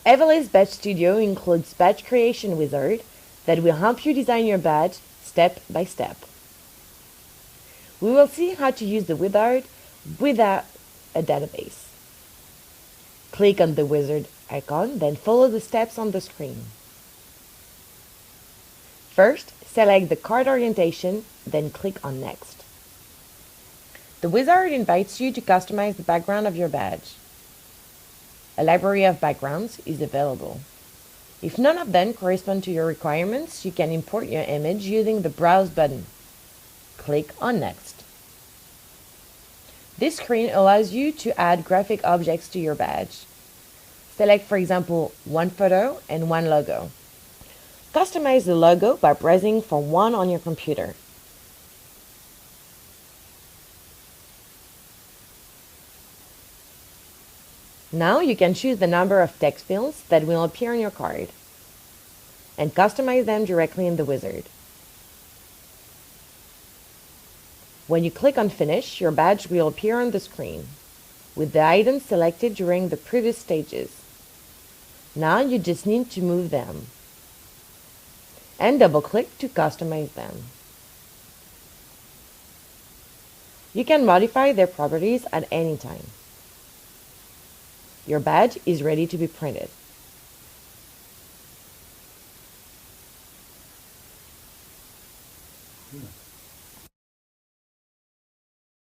Evolis Badge Studio includes badge creation wizard that will help you design your badge step by step. We will see how to use the wizard without a database. Click on the wizard icon, then follow the steps on the screen. First, select the card orientation, then click on Next. The wizard invites you to customize the background of your badge. A library of backgrounds is available. If none of them correspond to your requirements, you can import your image using the Browse button. Click on Next. This screen allows you to add graphic objects to your badge. Select, for example, one photo and one logo. Customize the logo by browsing for one on your computer. Now you can choose the number of text fields that will appear on your card and customize them directly in the wizard. When you click on Finish, your badge will appear on the screen with the items selected during the previous stages. Now you just need to move them and double-click to customize them. You can modify their properties at any time. Your badge is ready to be printed.